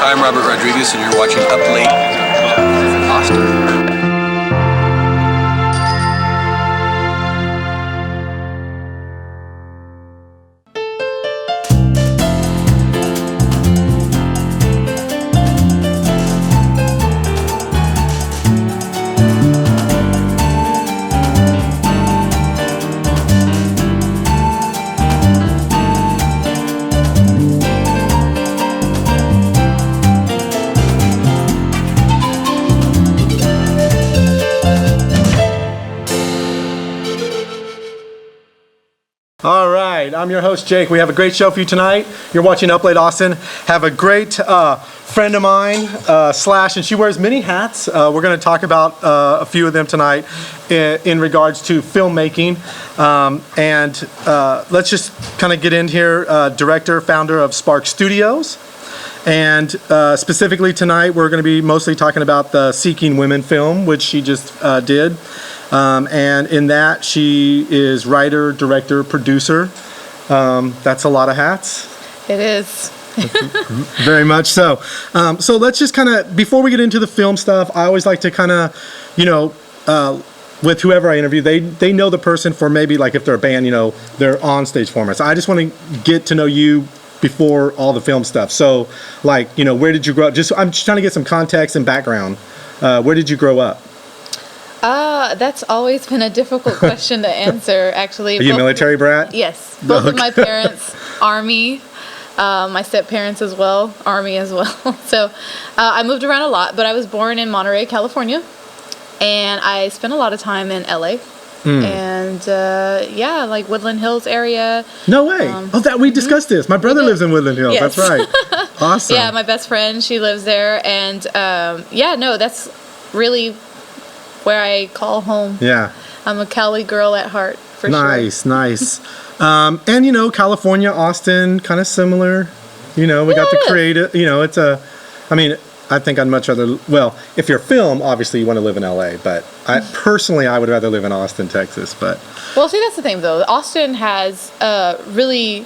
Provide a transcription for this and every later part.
I'm Robert Rodriguez, and you're watching Up Late Austin. All right, I'm your host, Jake. We have a great show for you tonight. You're watching Up Late Austin. Have a great friend of mine, Slash, and she wears many hats. We're going to talk about a few of them tonight in regards to filmmaking. Let's just kind of get in here. Director, founder of Spark Studios. And specifically tonight, we're going to be mostly talking about the Seeking Women film, which she just did. And in that, she is writer, director, producer. That's a lot of hats. It is. Very much so. So let's just kind of, before we get into the film stuff, I always like to kind of, with whoever I interview, they know the person for maybe like if they're a band, their on-stage formats. I just want to get to know you before all the film stuff. So like, where did you grow up? I'm just trying to get some context and background. Where did you grow up? That's always been a difficult question to answer, actually. Are you a military brat? Yes. Both of my parents, Army. My step-parents as well, Army as well. So I moved around a lot, but I was born in Monterey, California. And I spent a lot of time in LA. And like Woodland Hills area. No way. We discussed this. My brother lives in Woodland Hills. Yes. That's right. Awesome. Yeah, my best friend, she lives there. And that's really where I call home. Yeah. I'm a Cali girl at heart, for sure. Nice. And California, Austin, kind of similar. We got the creative, I think I'd much rather, if you're film, obviously you want to live in LA, but I would rather live in Austin, Texas, but. Well, see, that's the thing though. Austin has really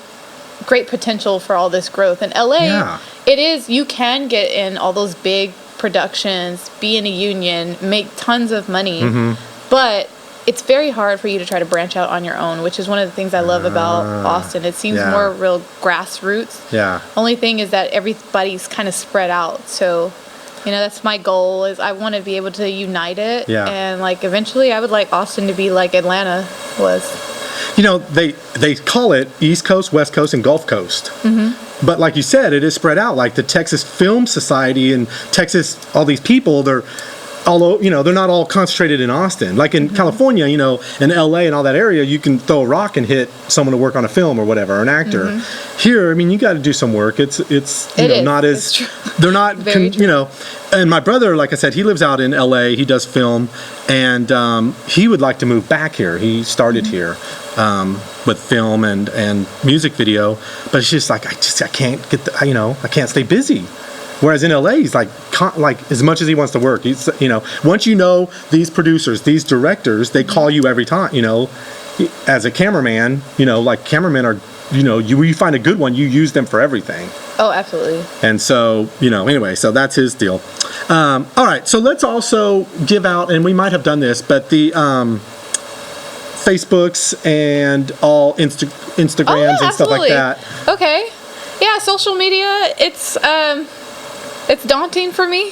great potential for all this growth. In LA, you can get in all those big productions, be in a union, make tons of money, but it's very hard for you to try to branch out on your own, which is one of the things I love about Austin. It seems more real grassroots. Yeah. Only thing is that everybody's kind of spread out. So, that's my goal, is I want to be able to unite it. Yeah. And eventually I would like Austin to be like Atlanta was. They call it East Coast, West Coast, and Gulf Coast. But like you said, it is spread out. Like the Texas Film Society and Texas, all these people, they're not all concentrated in Austin. Like in California, in LA and all that area, you can throw a rock and hit someone to work on a film or whatever, or an actor. Here, you got to do some work. It's not as, they're not, and my brother, like I said, he lives out in LA, he does film, and he would like to move back here. He started here with film and music video, but it's just like, I can't get I can't stay busy. Whereas in LA, he's like as much as he wants to work, he's, once these producers, these directors, they call you every time, as a cameraman, like cameramen are, you find a good one, you use them for everything. Oh, absolutely. And so, anyway, so that's his deal. All right, so let's also give out, and we might have done this, but the Facebooks and all Instagrams and stuff like that. Okay. Yeah, social media, it's daunting for me.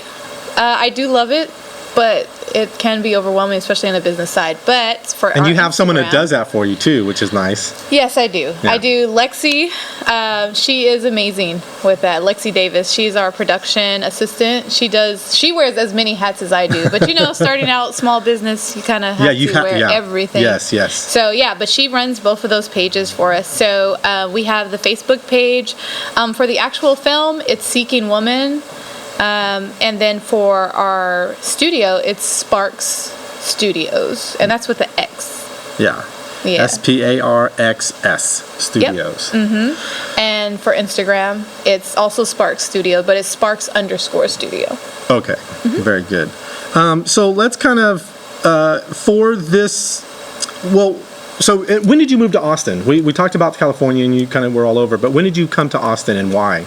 I do love it, but it can be overwhelming, especially on the business side. And you have someone that does that for you too, which is nice. Yes, I do. Yeah. I do. Lexi, she is amazing with that. Lexi Davis, she's our production assistant. She wears as many hats as I do. But starting out small business, you kind of have to wear everything. Yes. So but she runs both of those pages for us. So we have the Facebook page. For the actual film, it's Seeking Woman. And then for our studio, it's Sparks Studios, and that's with the X. Yeah. SPARXS Studios. Yep. And for Instagram, it's also Sparks Studio, but it's Sparks_Studio. Okay. Very good. So let's kind of for this. So when did you move to Austin? We talked about California, and you kind of were all over, but when did you come to Austin, and why?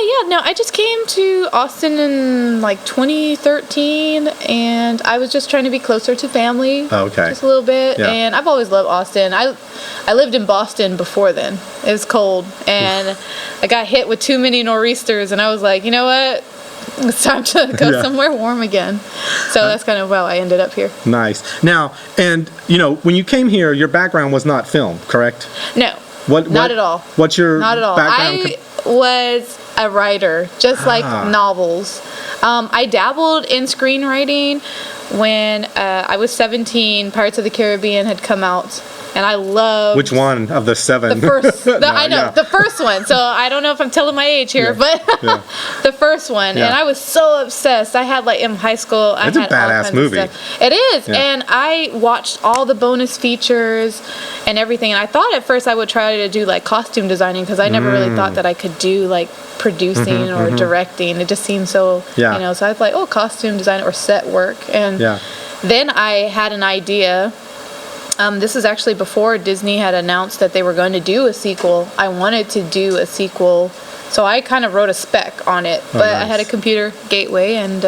Yeah, no, I just came to Austin in like 2013, and I was just trying to be closer to family. Okay. Just a little bit, Yeah. and I've always loved Austin. I lived in Boston before then. It was cold, and I got hit with too many nor'easters, and I was like, you know what? It's time to go Yeah. somewhere warm again. So that's kind of how I ended up here. Nice. Now, and when you came here, your background was not film, correct? No, not at all. What's your Not at all. background? I was a writer, just like novels. I dabbled in screenwriting when I was 17. Pirates of the Caribbean had come out, and I loved... Which one of the 7? The first. I know, yeah. the first one. So I don't know if I'm telling my age here, but Yeah. the first one. Yeah. And I was so obsessed. I had, like, in high school, It's a badass movie. It is. Yeah. And I watched all the bonus features and everything. And I thought at first I would try to do, like, costume designing, because I never really thought that I could do, like, producing or directing. It just seemed so, Yeah. so I was like, oh, costume design or set work. And Yeah. then I had an idea. This is actually before Disney had announced that they were going to do a sequel. I wanted to do a sequel, so I kind of wrote a spec on it. But I had a nice. computer gateway, and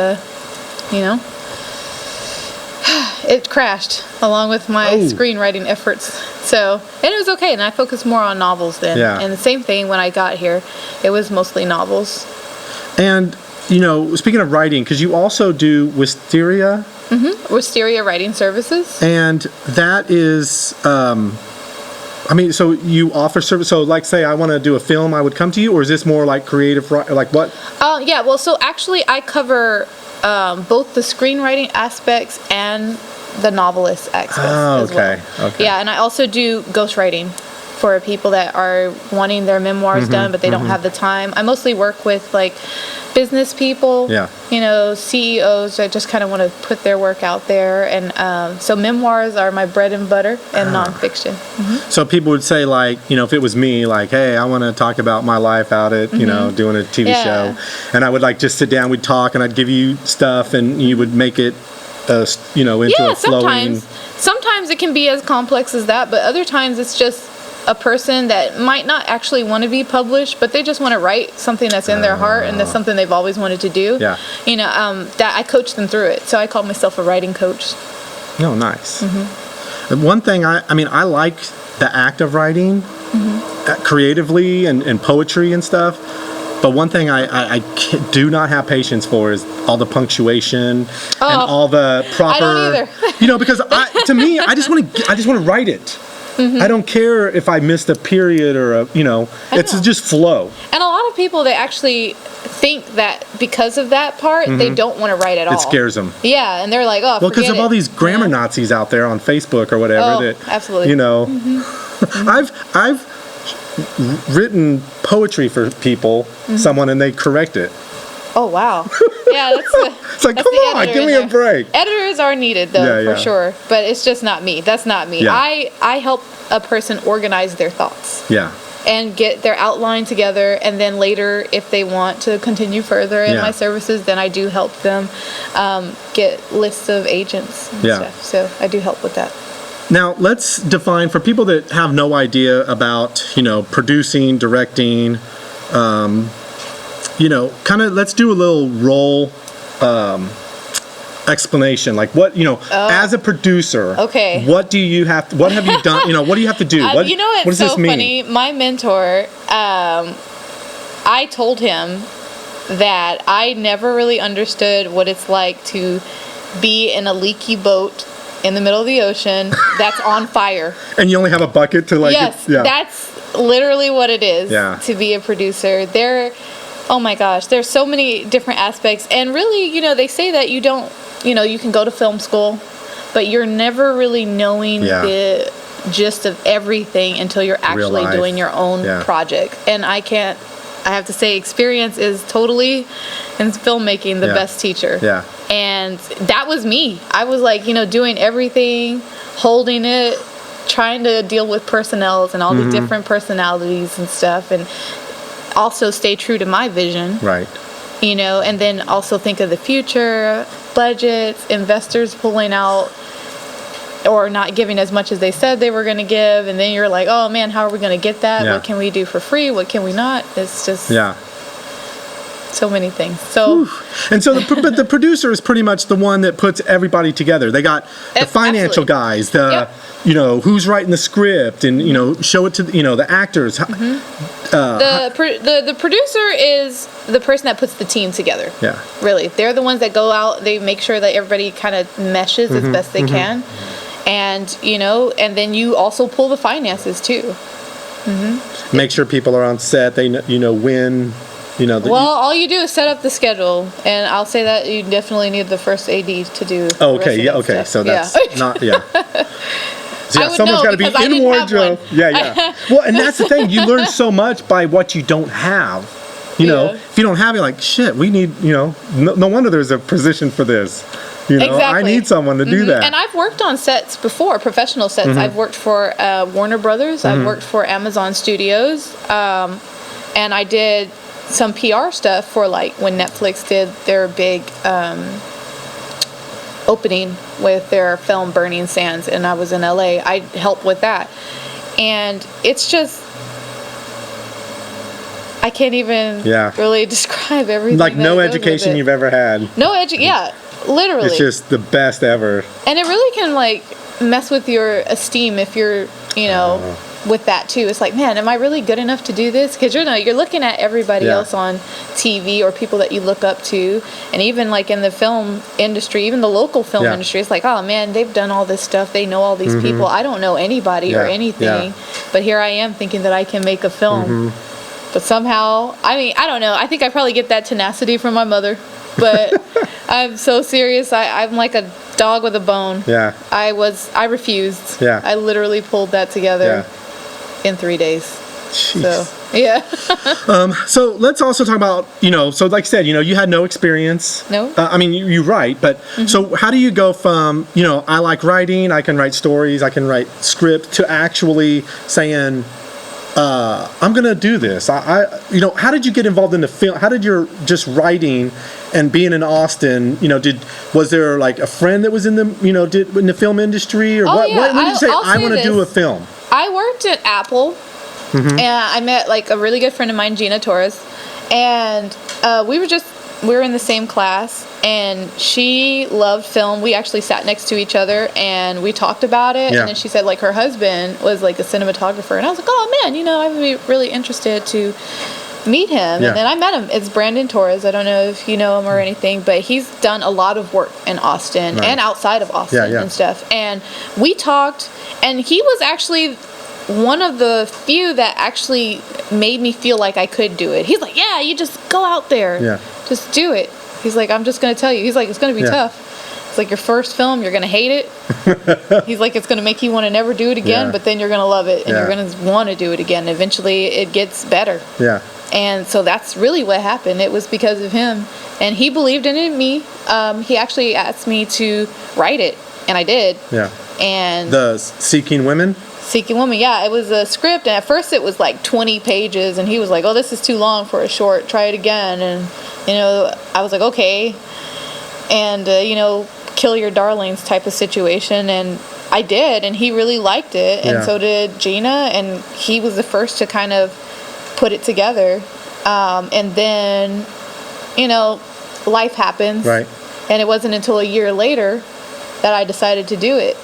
it crashed along with my screenwriting efforts. So, and it was okay, and I focused more on novels then. Yeah. And the same thing when I got here, it was mostly novels. And, speaking of writing, because you also do Wisteria, Wisteria Writing Services. and that is, so you offer service. So, like, say I want to do a film, I would come to you, or is this more like creative, like what? Yeah, well, so actually I cover both the screenwriting aspects and the novelist aspects as well. Okay. Yeah, and I also do ghostwriting for people that are wanting their memoirs done, but they don't have the time. I mostly work with, like, business people, Yeah. CEOs that just kind of want to put their work out there. And so memoirs are my bread and butter, and nonfiction. So people would say, like, if it was me, like, hey, I want to talk about my life out at, doing a TV Yeah. show, and I would, like, just sit down, we'd talk, and I'd give you stuff, and you would make it, into Yeah, a flowing. sometimes it can be as complex as that, but other times it's just a person that might not actually want to be published, but they just want to write something that's in their heart, and that's something they've always wanted to do. Yeah. That I coach them through it. So I call myself a writing coach. No, nice. One thing I like the act of writing creatively and poetry and stuff. But one thing I do not have patience for is all the punctuation and all the proper. I don't either. Because to me, I just want to write it. I don't care if I missed a period or it's just flow. And a lot of people, they actually think that because of that part, they don't want to write at all. It scares them. Yeah, and they're like, oh, Well, because forget of all it. these grammar Nazis out there on Facebook or whatever. Oh, that, absolutely. I've written poetry for people, someone, and they correct it. Oh, wow. Yeah, It's like, that's come the on, editor give in me a there. break. Editors are needed, though, Yeah, yeah. for sure. But it's just not me. That's not me. Yeah. I help a person organize their thoughts Yeah. and get their outline together, and then later, if they want to continue further in Yeah. my services, then I do help them get lists of agents and Yeah. stuff. So I do help with that. Now, let's define for people that have no idea about, producing, directing, let's do a little role explanation. Like what, as a producer, Okay. what have you done? What do you have to do? What It's does so this mean? funny. My mentor, I told him that I never really understood what it's like to be in a leaky boat in the middle of the ocean that's on fire. And you only have a bucket to Yes, that's literally what it is to be a producer. Oh my gosh, there's so many different aspects. And really, they say that you don't, you can go to film school, but you're never really knowing the gist of everything until you're actually doing your own project. And I have to say, experience is totally, in filmmaking, the best teacher. Yeah. And that was me. I was like, doing everything, holding it, trying to deal with personnels and all the different personalities and stuff, and also stay true to my vision. Right. And then also think of the future, budgets, investors pulling out or not giving as much as they said they were going to give, and then you're like, oh man, how are we going to get that? Yeah. What can we do for free? What can we not? It's just So many things. So, And so, but the producer is pretty much the one that puts everybody together. They got the financial absolutely. guys, the who's writing the script, and show it to the actors. the producer is the person that puts the team together. Yeah. Really, they're the ones that go out. They make sure that everybody kind of meshes as best they can, and and then you also pull the finances too. Make sure people are on set. They when. Well, all you do is set up the schedule, and I'll say that you definitely need the first AD to do. Oh, okay, yeah, okay. Stuff. So that's not, So, I would someone's know got to be because I in didn't have wardrobe. one. Yeah. Well, and that's the thing. You learn so much by what you don't have. If you don't have it, like shit, we need. No wonder there's a position for this. Exactly. I need someone to do that. And I've worked on sets before, professional sets. I've worked for Warner Brothers. I've worked for Amazon Studios, and I did some PR stuff for like when Netflix did their big opening with their film Burning Sands, and I was in LA. I helped with that, and it's just I can't even really describe everything. Like no education you've ever had. Literally. It's just the best ever. And it really can like mess with your esteem if you're with that too. It's like, man, am I really good enough to do this? Because you're looking at everybody else on TV or people that you look up to, and even like in the film industry, even the local film industry, it's like, oh man, they've done all this stuff, they know all these people, I don't know anybody or anything, but here I am thinking that I can make a film. But somehow, I don't know, I think I probably get that tenacity from my mother, but I'm so serious. I'm like a dog with a bone. I refused. I literally pulled that together in 3 days. Jeez. So, so let's also talk about, so like I said, you had no experience. No. I mean, you write, but so how do you go from, I like writing, I can write stories, I can write script, to actually saying, I'm going to do this. How did you get involved in the film? How did your just writing and being in Austin, was there like a friend that was in the, in the film industry, or when did you say, I want to do a film? I worked at Apple, and I met like a really good friend of mine, Gina Torres, and we were in the same class, and she loved film. We actually sat next to each other and we talked about it. And then she said like her husband was like a cinematographer, and I was like, oh man, I would be really interested to meet him. And then I met him. It's Brandon Torres. I don't know if you know him or anything, but he's done a lot of work in Austin and outside of Austin and stuff. And we talked, and he was actually one of the few that actually made me feel like I could do it. He's like, yeah, you just go out there. Just do it. He's like, I'm just going to tell you. He's like, it's going to be tough. It's like your first film, you're going to hate it. He's like, it's going to make you want to never do it again, but then you're going to love it, and you're going to want to do it again. Eventually, it gets better. And so that's really what happened. It was because of him. And he believed in it in me. He actually asked me to write it, and I did. And the Seeking Women? Seeking Woman, it was a script, and at first it was like 20 pages, and he was like, oh, this is too long for a short, try it again. And I was like, okay. And kill your darlings type of situation, and I did, and he really liked it, and so did Gina, and he was the first to kind of put it together. And then life happens, and it wasn't until a year later that I decided to do it.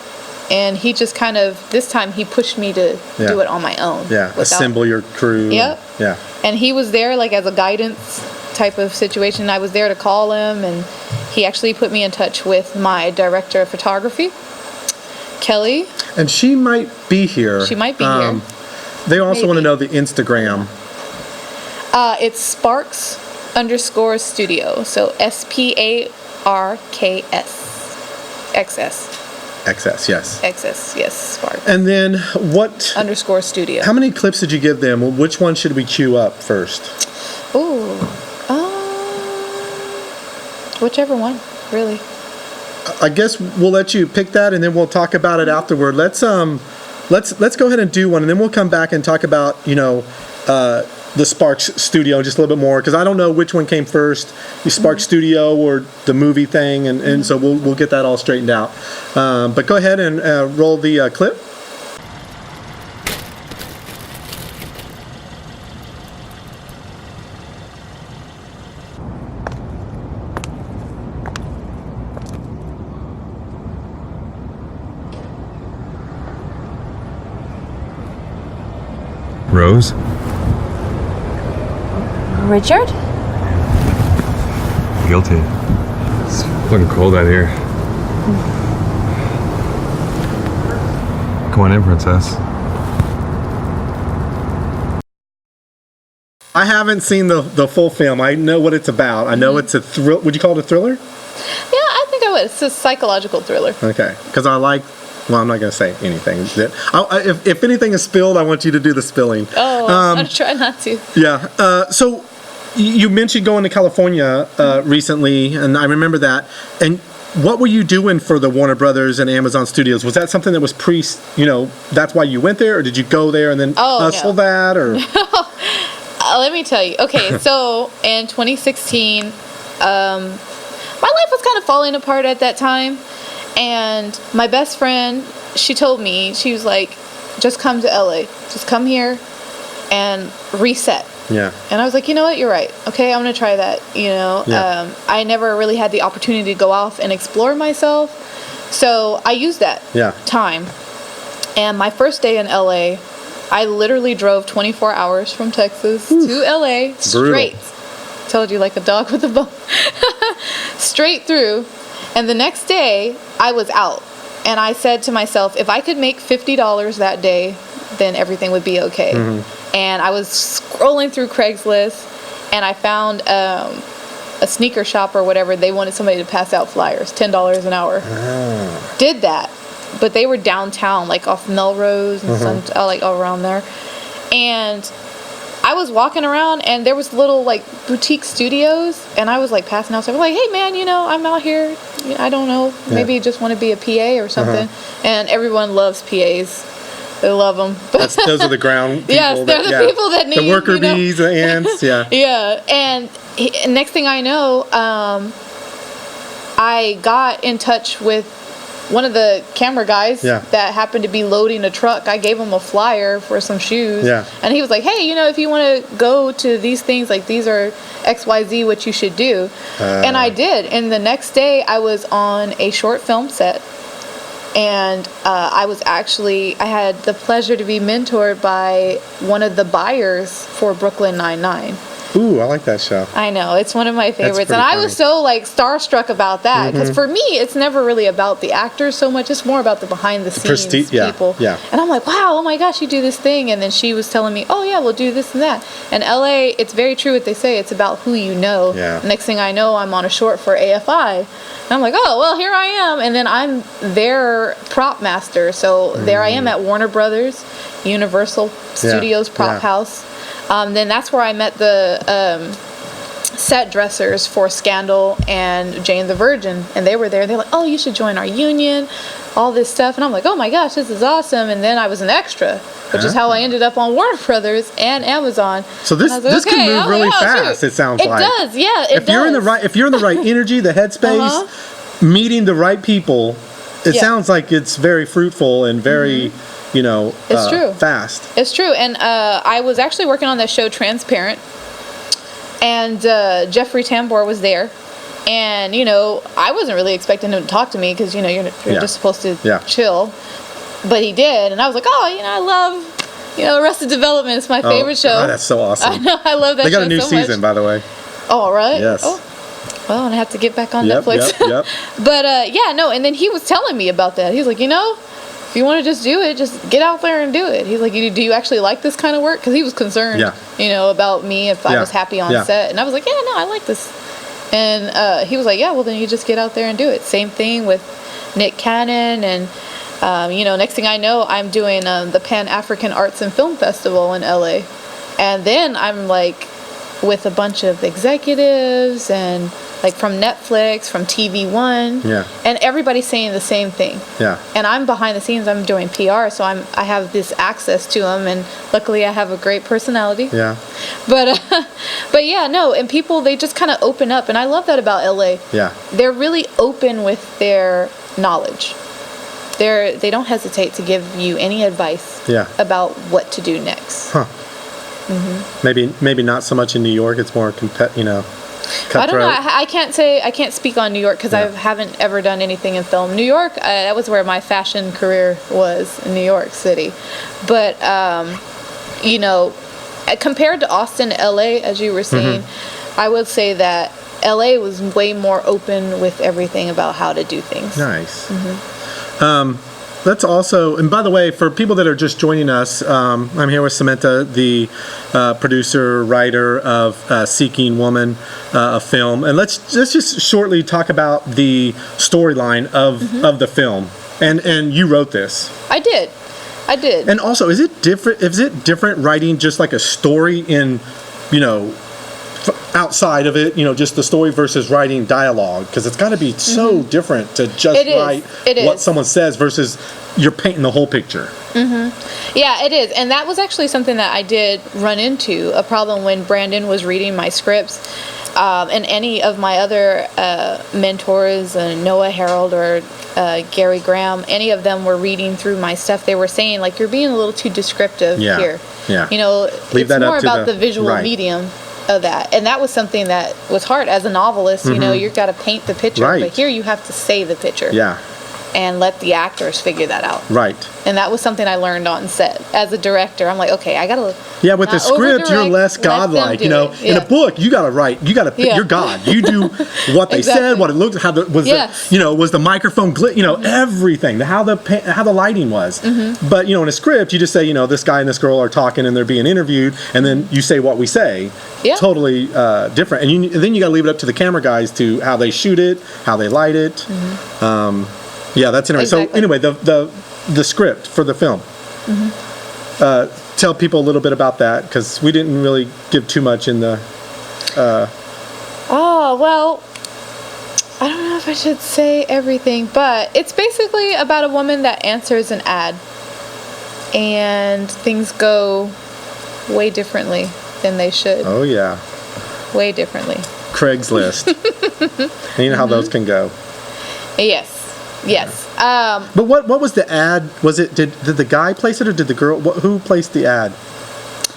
And he just kind of, this time he pushed me to do it on my own. Assemble your crew. And he was there like as a guidance type of situation. I was there to call him, and he actually put me in touch with my director of photography, Kelly. And she might be here. She might be here. They also want to know the Instagram. It's Sparks_studio. So SPARKS. XS, yes, Spark. And then what? _studio. How many clips did you give them? Well, which one should we queue up first? Ooh, whichever one, really. I guess we'll let you pick that, and then we'll talk about it afterward. Let's go ahead and do one, and then we'll come back and talk about the Sparks Studio just a little bit more, because I don't know which one came first, the Sparks Studio or the movie thing, and so we'll get that all straightened out. But go ahead and roll the clip. Rose? Richard? Guilty. It's looking cold out here. Come on in, princess. I haven't seen the full film. I know what it's about. I know it's a thrill. Would you call it a thriller? Yeah, I think I would. It's a psychological thriller. Okay, because I like. Well, I'm not going to say anything. If anything is spilled, I want you to do the spilling. Oh, I'll try not to. Yeah. So you mentioned going to California recently, and I remember that. And what were you doing for the Warner Brothers and Amazon Studios? Was that something that was that's why you went there, or did you go there and then hustle that, or? Let me tell you. Okay, so in 2016, my life was kind of falling apart at that time. And my best friend, she told me, she was like, just come to LA. Just come here and reset. Yeah. And I was like, you know what? You're right. Okay, I'm going to try that. Yeah. I never really had the opportunity to go off and explore myself. So I used that time. And my first day in LA, I literally drove 24 hours from Texas to LA straight. Brutal. Told you, like a dog with a bone. Straight through. And the next day, I was out. And I said to myself, if I could make $50 that day, then everything would be okay. Mm-hmm. And I was scrolling through Craigslist, and I found a sneaker shop or whatever. They wanted somebody to pass out flyers, $10 an hour. Oh. Did that. But they were downtown, like off Melrose and like all around there. And I was walking around, and there was little like boutique studios, and I was like passing out. So I was like, "Hey, man, I'm out here. I don't know. Maybe you just want to be a PA or something." And everyone loves PAs. They love them. Those are the ground people. Yes, they're the people that need the worker bees, the ants. Yeah. Yeah, and next thing I know, I got in touch with one of the camera guys that happened to be loading a truck. I gave him a flyer for some shoes. Yeah. And he was like, hey, if you want to go to these things, like these are XYZ, what you should do. And I did. And the next day I was on a short film set. And I had the pleasure to be mentored by one of the buyers for Brooklyn Nine-Nine. Ooh, I like that show. I know. It's one of my favorites. And I was so, starstruck about that. Because for me, it's never really about the actors so much. It's more about the behind-the-scenes people. Yeah. And I'm like, wow, oh my gosh, you do this thing. And then she was telling me, oh, yeah, we'll do this and that. And LA, it's very true what they say. It's about who you know. Yeah. Next thing I know, I'm on a short for AFI. And I'm like, oh, well, here I am. And then I'm their prop master. So there I am at Warner Brothers, Universal Studios Prop House. Then that's where I met the set dressers for Scandal and Jane the Virgin, and they were there. They're like, oh, you should join our union, all this stuff. And I'm like, oh my gosh, this is awesome. And then I was an extra, which is how I ended up on Warner Brothers and Amazon. So this can move really fast. It sounds like it does. Yeah, it does. If you're in the right energy, the headspace, meeting the right people, it sounds like it's very fruitful and very. It's true. Fast. It's true. And I was actually working on that show Transparent, and Jeffrey Tambor was there. And, I wasn't really expecting him to talk to me because, you're just supposed to chill. But he did. And I was like, oh, I love, Arrested Development. It's my favorite show. Oh, that's so awesome. I know. I love that show so much. They got a new season, by the way. Oh, right? Yes. Oh. Well, I have to get back on Netflix. Yep. But, and then he was telling me about that. He was like, if you want to just do it, just get out there and do it. He's like, do you actually like this kind of work? Because he was concerned, about me if I was happy on set. And I was like, yeah, no, I like this. And he was like, yeah, well, then you just get out there and do it. Same thing with Nick Cannon. And, next thing I know, I'm doing the Pan-African Arts and Film Festival in LA. And then I'm like with a bunch of executives and like from Netflix, from TV One, and everybody's saying the same thing. Yeah. And I'm behind the scenes. I'm doing PR, so I have this access to them, and luckily I have a great personality. Yeah. But and people, they just kind of open up, and I love that about LA. Yeah. They're really open with their knowledge. They don't hesitate to give you any advice. About what to do next. Huh. Mm-hmm. Maybe not so much in New York. It's more cutthroat. I don't know. I can't speak on New York because I haven't ever done anything in film. New York, that was where my fashion career was, in New York City. But you know, compared to Austin, LA, as you were saying, I would say that LA was way more open with everything about how to do things. Nice. Let's also, and by the way, for people that are just joining us, I'm here with Samenta, the producer, writer of Seeking Woman, a film. And let's just shortly talk about the storyline of the film. And you wrote this. I did. And also, is it different writing just like a story in, you know, outside of it, you know, just the story versus writing dialogue? Because it's got to be so different to just write what someone says versus you're painting the whole picture. Yeah, it is. And that was actually something that I did run into, a problem when Brandon was reading my scripts. And any of my other mentors, Noah Harold or Gary Graham, any of them were reading through my stuff. They were saying, like, you're being a little too descriptive here. Yeah. You know, Leave it's more about the visual medium of that. And that was something that was hard as a novelist. You know, you've got to paint the picture. But here you have to say the picture. Yeah. And let the actors figure that out. Right. And that was something I learned on set. As a director, I'm like, okay, I gotta. Yeah, with the script, you're less godlike. You know, in a book, you gotta write. You gotta. You're God. You do what they said, what it looked, how the was the, you know, was the microphone you know, everything, how the lighting was. But you know, in a script, you just say, you know, this guy and this girl are talking and they're being interviewed, and then you say what we say. Yeah. Totally different. And then you gotta leave it up to the camera guys to how they shoot it, how they light it. Yeah, that's interesting. Exactly. So anyway, the script for the film. Tell people a little bit about that, because we didn't really give too much in the... Oh, well, I don't know if I should say everything, but it's basically about a woman that answers an ad. And things go way differently than they should. Oh, yeah. Way differently. Craigslist. And you know how those can go. Yes. Yes. But what was the ad? Was it did the guy place it, or did the girl? Who placed the ad?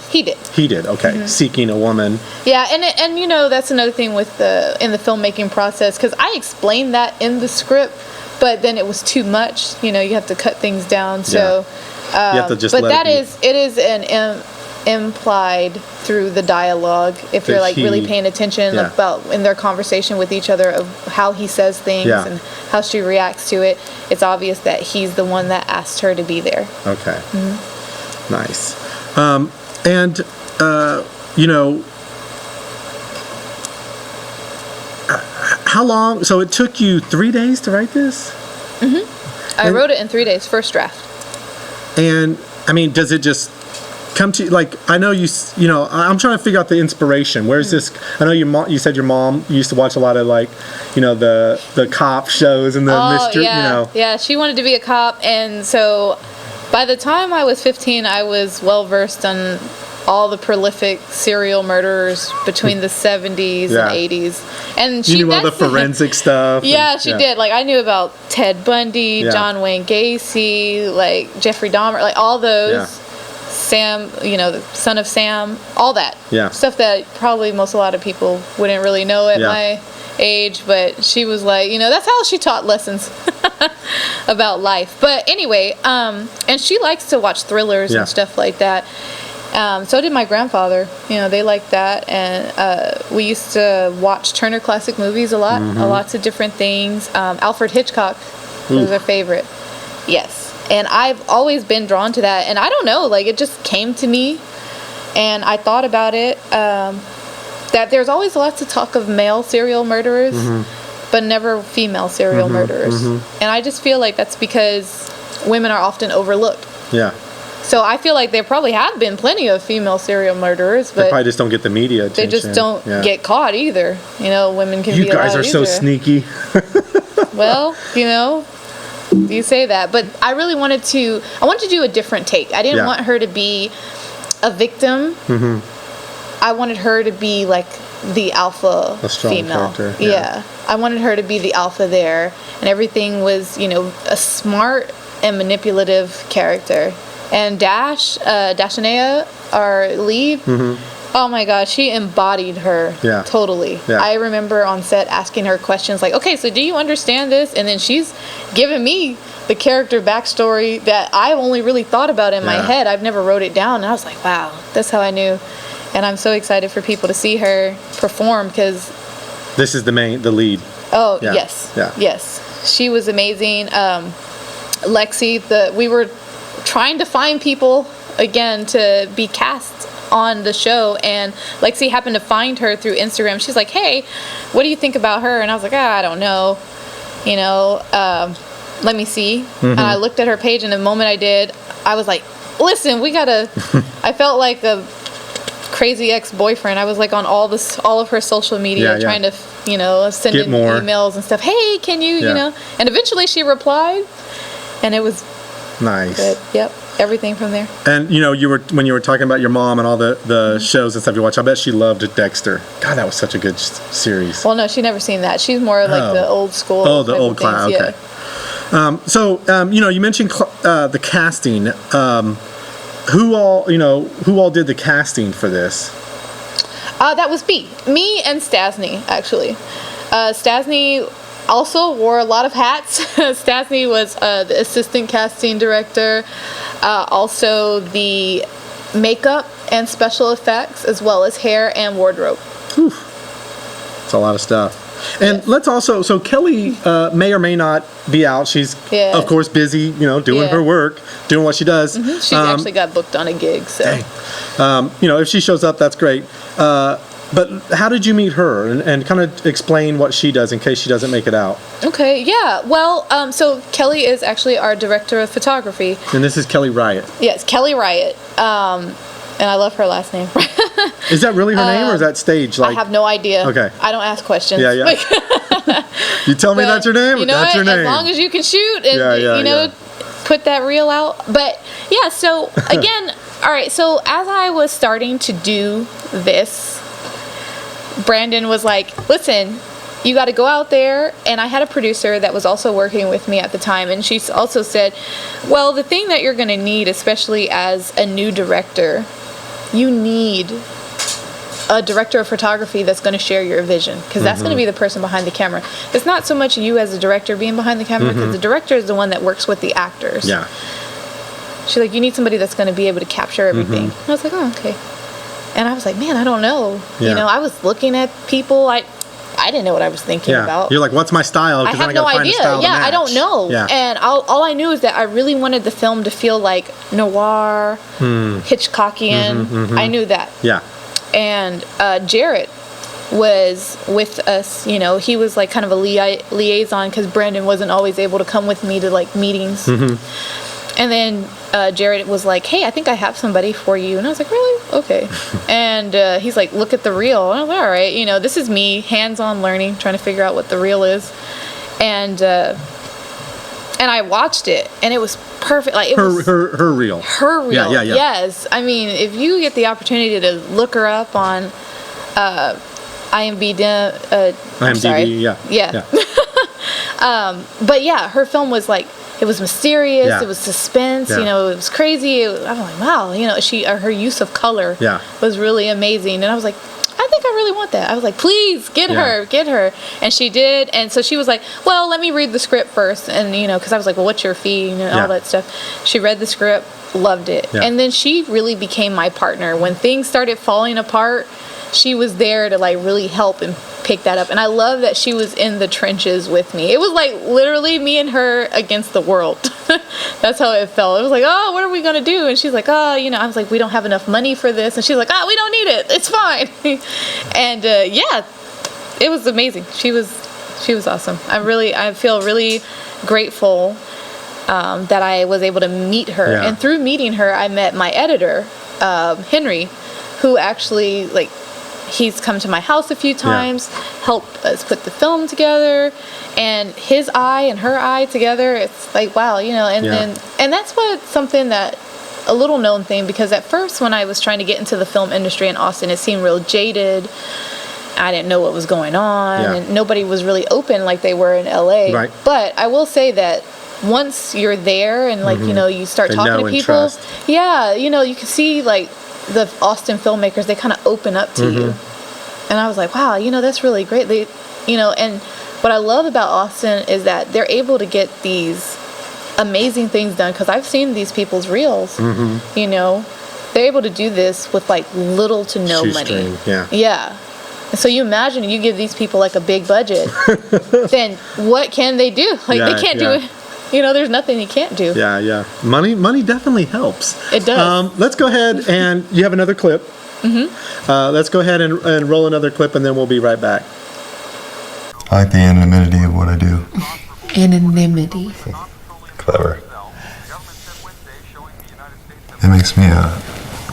He did. He did. Okay. Seeking a Woman. Yeah, and you know, that's another thing with in the filmmaking process, because I explained that in the script, but then it was too much. You know, you have to cut things down. So you have to just. But it is an implied through the dialogue, if you're like really paying attention about in their conversation with each other of how he says things and how she reacts to it. It's obvious that he's the one that asked her to be there. Okay. Nice. And you know, how long? So it took you 3 days to write this? I wrote it in 3 days, first draft. And I mean, does it just come to, like, I know you know, I'm trying to figure out the inspiration. Where's this? I know you said your mom used to watch a lot of, like, you know, the cop shows and the mystery, you know. Yeah, she wanted to be a cop, and so by the time I was 15, I was well versed on all the prolific serial murderers between the 70s and 80s. And she knew all the forensic stuff. Yeah, she did. Like, I knew about Ted Bundy, John Wayne Gacy, like Jeffrey Dahmer, like all those. Sam, you know, the son of Sam, all that. Stuff that probably a lot of people wouldn't really know at my age, but she was like, you know, that's how she taught lessons about life. But anyway, and she likes to watch thrillers and stuff like that. So did my grandfather. You know, they liked that, and we used to watch Turner Classic Movies a lot, lots of different things. Alfred Hitchcock was our favorite. Yes. And I've always been drawn to that, and I don't know, like, it just came to me, and I thought about it, that there's always lots of talk of male serial murderers, but never female serial murderers. And I just feel like that's because women are often overlooked. So I feel like there probably have been plenty of female serial murderers, but they probably just don't get the media attention. They just don't get caught either. You know, women can be a lot. You guys are so sneaky. Well, you know, you say that, but I really wanted to do a different take. I didn't want her to be a victim. I wanted her to be like the alpha female. Character. I wanted her to be the alpha there, and everything was, you know, a smart and manipulative character. And Dashanea, our lead, Oh my God, she embodied her. Yeah. Totally. Yeah. I remember on set asking her questions like, okay, so do you understand this? And then she's giving me the character backstory that I've only really thought about in my Yeah. head. I've never wrote it down. And I was like, wow, that's how I knew. And I'm so excited for people to see her perform because... This is the lead. Oh, Yeah. yes. Yeah. Yes. She was amazing. Lexi, we were trying to find people, again, to be cast on the show, and Lexi happened to find her through Instagram. She's like, hey, what do you think about her? And I was like, I don't know. You know, let me see. Mm-hmm. And I looked at her page, and the moment I did, I was like, listen, we gotta... I felt like a crazy ex-boyfriend. I was like on all of her social media, trying to, you know, send in emails and stuff. Hey, can you, you know? And eventually she replied, and it was nice. good. Yep, everything from there. And you know, when you were talking about your mom and all the shows and stuff you watch, I bet she loved Dexter. God, that was such a good series. Well, no, she's never seen that. She's more like the old school. Oh, the type old of things, class. Okay. yeah. So you know, you mentioned the casting. Who all did the casting for this? That was me and Stasny, actually. Stasny also wore a lot of hats. Stasny was the assistant casting director, also the makeup and special effects, as well as hair and wardrobe. Whew. It's a lot of stuff. And let's also, so Kelly may or may not be out. She's, of course, busy, you know, doing her work, doing what she does. Mm-hmm. She actually got booked on a gig, so. You know, if she shows up, that's great. But how did you meet her? And kind of explain what she does in case she doesn't make it out. Okay, yeah. Well, so Kelly is actually our director of photography. And this is Kelly Riot. Yes, Kelly Riot. And I love her last name. Is that really her name, or is that stage? I have no idea. Okay. I don't ask questions. Yeah. You tell me that's your name, you know that's your name. As long as you can shoot and, put that reel out. But, yeah, so, again, all right, so as I was starting to do this, Brandon was like, listen, you got to go out there. And I had a producer that was also working with me at the time. And she also said, well, the thing that you're going to need, especially as a new director, you need a director of photography that's going to share your vision, because that's going to be the person behind the camera. It's not so much you as a director being behind the camera, because the director is the one that works with the actors. Yeah. She's like, you need somebody that's going to be able to capture everything. And I was like, oh, okay. And I was like, man, I don't know. Yeah. You know, I was looking at people. I didn't know what I was thinking about. You're like, what's my style? I have no idea. I don't know. Yeah. And all I knew is that I really wanted the film to feel like noir, Hitchcockian. I knew that. Yeah. And Jarrett was with us. You know, he was like kind of a liaison, because Brandon wasn't always able to come with me to like meetings. And then Jarrett was like, hey, I think I have somebody for you. And I was like, really? Okay. And he's like, look at the reel. And I was like, all right, you know, this is me, hands-on learning, trying to figure out what the reel is. And I watched it, and it was perfect. Like, it was her reel. her reel. Yeah. Yes. I mean, if you get the opportunity to look her up on IMDb, yeah. But yeah, her film was like, it was mysterious. Yeah. It was suspense. Yeah. You know, it was crazy. I was like, wow. You know, her use of color was really amazing. And I was like, I think I really want that. I was like, please get her. And she did. And so she was like, well, let me read the script first. And, you know, because I was like, well, what's your fee? And all that stuff. She read the script, loved it. Yeah. And then she really became my partner. When things started falling apart, she was there to like really help and pick that up. And I love that she was in the trenches with me. It was like literally me and her against the world. That's how it felt. It was like, oh, what are we going to do? And she's like, oh, you know, I was like, we don't have enough money for this. And she's like, oh, we don't need it. It's fine. And yeah, it was amazing. She was awesome. I feel really grateful that I was able to meet her. Yeah. And through meeting her, I met my editor, Henry, who actually, like, he's come to my house a few times, helped us put the film together, and his eye and her eye together, it's like, wow, you know, and that's what something that, a little known thing, because at first when I was trying to get into the film industry in Austin, it seemed real jaded. I didn't know what was going on, and nobody was really open like they were in LA. Right. But I will say that once you're there and, like, you know, you start They talking know to and people, trust. you know, you can see, like, the Austin filmmakers, they kind of open up to you. And I was like, wow, that's really great. They, and what I love about Austin is that they're able to get these amazing things done, because I've seen these people's reels. They're able to do this with like little to no money. Yeah. And so you imagine you give these people like a big budget, then what can they do? Like they can't do it. There's nothing you can't do. Yeah. Money definitely helps. It does. Let's go ahead, and you have another clip. Let's go ahead and roll another clip, and then we'll be right back. I like the anonymity of what I do. Anonymity. Clever. It makes me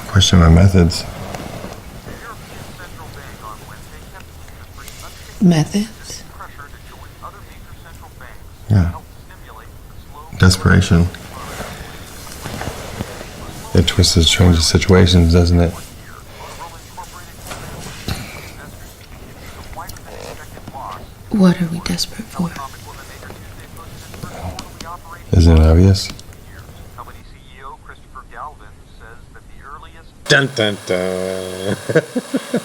question my methods. Methods? Yeah. Desperation. It twists and changes situations, doesn't it? What are we desperate for? Isn't it obvious? Dun dun dun.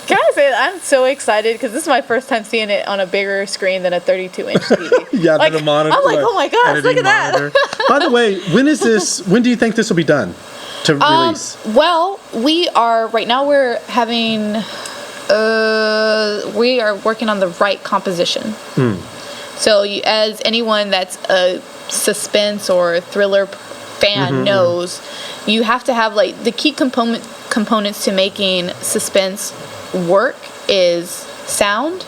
Can I say that I'm so excited because this is my first time seeing it on a bigger screen than a 32-inch TV. Yeah, like, than a monitor. I'm like, oh my gosh, look at that. By the way, when do you think this will be done to release? Well, we are right now. We're having. We are working on the right composition. So, as anyone that's a suspense or thriller fan knows, you have to have like the key components to making suspense work is sound,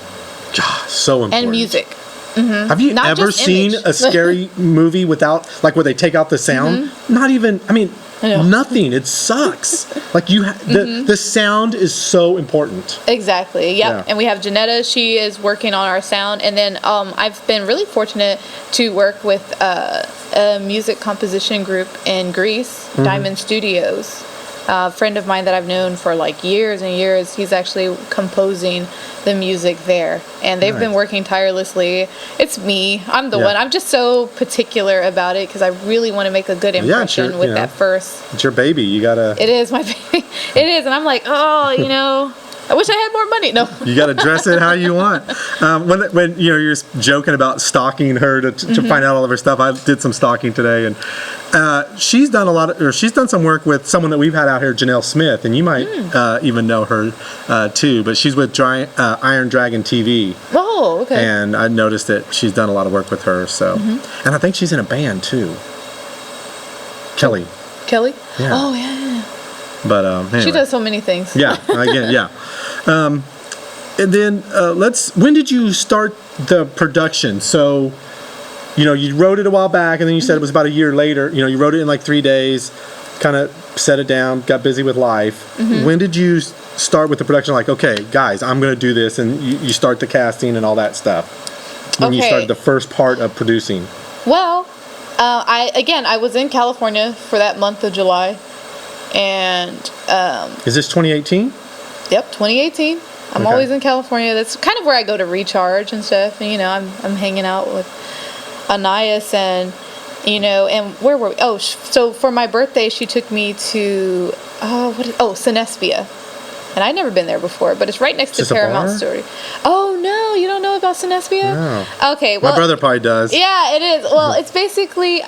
so important, and music. Have you Not ever just seen image. a scary movie without, like, where they take out the sound? Not even. I mean, nothing. It sucks. Like the sound is so important. Exactly. Yep. Yeah. And we have Janetta. She is working on our sound, and then I've been really fortunate to work with a music composition group in Greece, Diamond Studios. A friend of mine that I've known for like years and years. He's actually composing the music there, and they've been working tirelessly. It's me. I'm the one. I'm just so particular about it because I really want to make a good impression with that first. It's your baby. You gotta. It is my baby. It is, and I'm like, I wish I had more money. No. You got to dress it how you want. When you're joking about stalking her to find out all of her stuff, I did some stalking today, and she's done some work with someone that we've had out here, Janelle Smith, and you might even know her too. But she's with Iron Dragon TV. Oh, okay. And I noticed that she's done a lot of work with her. So, and I think she's in a band too. Kelly. Yeah. Oh yeah. But anyway. She does so many things. Yeah. Again, yeah. And then when did you start the production? So, you wrote it a while back, and then you said it was about a year later. You wrote it in like 3 days, kind of set it down, got busy with life. When did you start with the production? Like, okay, guys, I'm going to do this, and you start the casting and all that stuff. When you started the first part of producing. Well, I was in California for that month of July, and is this 2018? Yep, 2018. I'm always in California. That's kind of where I go to recharge and stuff. And I'm hanging out with Anais, and and where were we? Oh, so for my birthday, she took me to Sinespia. And I'd never been there before, but it's right next to Paramount Story. Oh no, you don't know about Sinespia? No. Okay, well, my brother probably does. Yeah, it is. Well, it's basically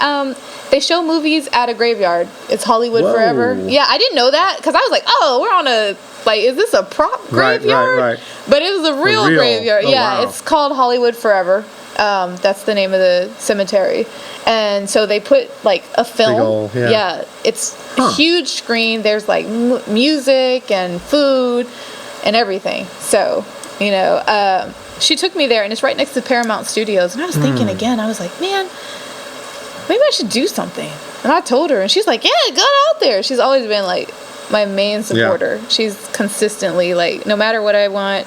they show movies at a graveyard. It's Hollywood Forever. Yeah, I didn't know that because I was like, oh, we're on a is this a prop graveyard? Right. But it was a real graveyard. Oh, yeah, wow. it's called Hollywood Forever. That's the name of the cemetery. And so they put like a film. It's a huge screen. There's like music and food and everything. So, she took me there, and it's right next to Paramount Studios. And I was thinking again, I was like, man, maybe I should do something. And I told her, and she's like, yeah, go out there. She's always been like my main supporter. Yeah. She's consistently like, no matter what I want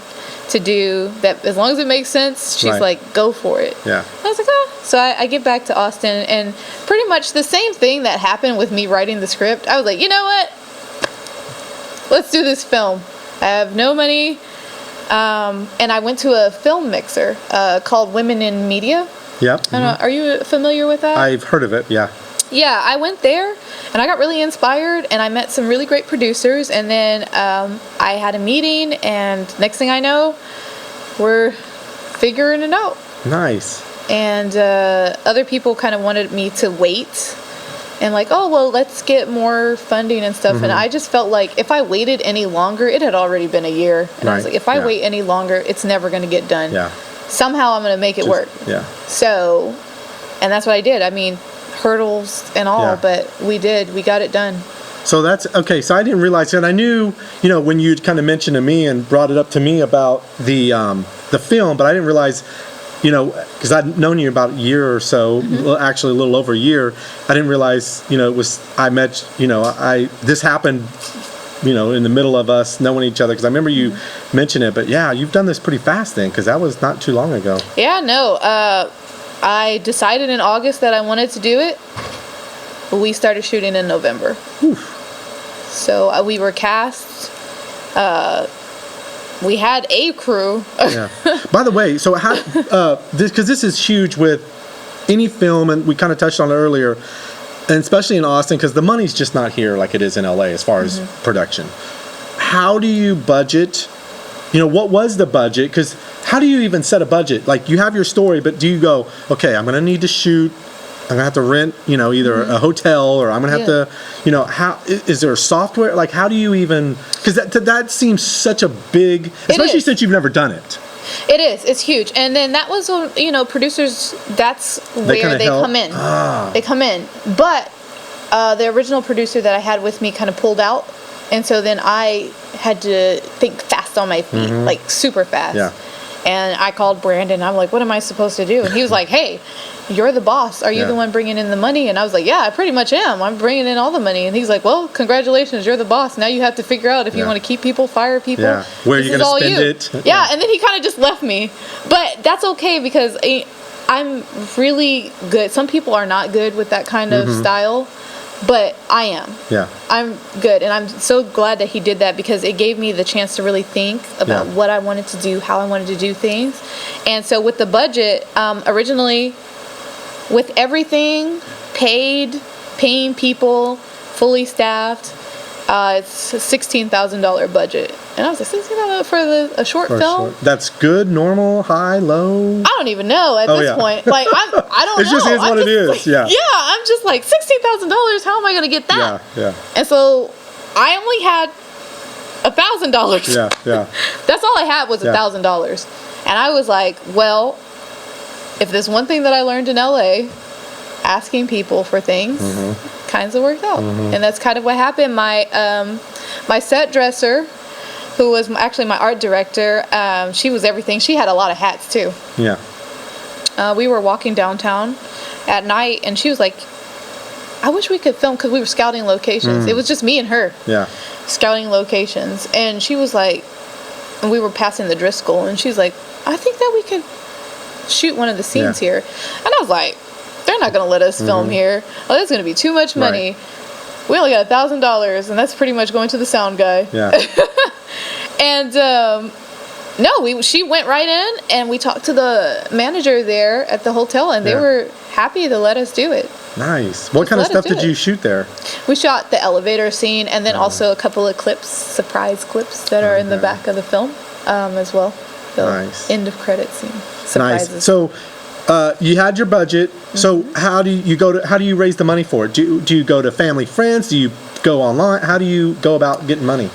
to do, that as long as it makes sense, she's like, go for it. Yeah. I was like, so I get back to Austin, and pretty much the same thing that happened with me writing the script. I was like, you know what? Let's do this film. I have no money, and I went to a film mixer called Women in Media. Yep. I don't know, are you familiar with that? I've heard of it. Yeah. Yeah, I went there and I got really inspired and I met some really great producers, and then I had a meeting, and next thing I know, we're figuring it out. Nice. And other people kind of wanted me to wait and like, oh, well, let's get more funding and stuff. And I just felt like if I waited any longer, it had already been a year. And I was like, if I wait any longer, it's never going to get done. Yeah. Somehow I'm going to make it work. Yeah. So, and that's what I did. I mean, hurdles and all, but we did. We got it done. So that's, okay, so I didn't realize, and I knew, you know, when you kind of mentioned to me and brought it up to me about the film, but I didn't realize, you know, because I'd known you about a year or so, actually a little over a year. I didn't realize, you know, this happened, you know, in the middle of us knowing each other, because I remember you mentioned it, but yeah, you've done this pretty fast then, because that was not too long ago. Yeah, no, I decided in August that I wanted to do it. We started shooting in November. So we were cast. We had a crew. Yeah. By the way, so how because this is huge with any film, and we kind of touched on it earlier, and especially in Austin, because the money's just not here like it is in LA as far as production. How do you budget? You know, what was the budget? Because how do you even set a budget? Like, you have your story, but do you go, okay, I'm going to need to shoot, I'm going to have to rent, you know, either a hotel, or I'm going to have to, you know, how, is there software? Like, how do you even, because that seems such a big, especially since you've never done it. It is. It's huge. And then that was, you know, producers, that's where they come in. They come in. But the original producer that I had with me kind of pulled out. And so then I had to think fast on my feet, like super fast. Yeah. And I called Brandon. I'm like, what am I supposed to do? And he was like, hey, you're the boss. Are you the one bringing in the money? And I was like, yeah, I pretty much am. I'm bringing in all the money. And he's like, well, congratulations. You're the boss. Now you have to figure out if you want to keep people, fire people. Yeah. Where are you going to spend it? Yeah. And then he kind of just left me. But that's okay, because I'm really good. Some people are not good with that kind of style. But I am. Yeah. I'm good. And I'm so glad that he did that, because it gave me the chance to really think about what I wanted to do, how I wanted to do things. And so with the budget, originally, with everything paid, paying people, fully staffed, it's a $16,000 budget. And I was like, $16,000 for a short film? That's good, normal, high, low? I don't even know at this point. Like, I don't know. It just is what it is, like, yeah. Yeah, I'm just like, $16,000, how am I going to get that? Yeah. And so I only had $1,000. Yeah. That's all I had was $1,000. And I was like, well, if there's one thing that I learned in LA, asking people for things kinds of worked out. And that's kind of what happened. My set dresser, who was actually my art director, she was everything. She had a lot of hats too. Yeah. We were walking downtown at night, and she was like, I wish we could film, because we were scouting locations. It was just me and her. Yeah. Scouting locations. And she was like, and we were passing the Driscoll, and she was like, I think that we could shoot one of the scenes here. And I was like, they're not going to let us film here. Oh, that's going to be too much money. Right. We only got $1,000, and that's pretty much going to the sound guy. Yeah. And no, she went right in, and we talked to the manager there at the hotel, and they were happy to let us do it. Nice. What kind of stuff did you shoot there? We shot the elevator scene, and then also a couple of clips, surprise clips that are in the back of the film as well. The end of credit scene. Surprises. Nice. So you had your budget. So how do you raise the money for it? Do you go to family, friends? Do you go online? How do you go about getting money?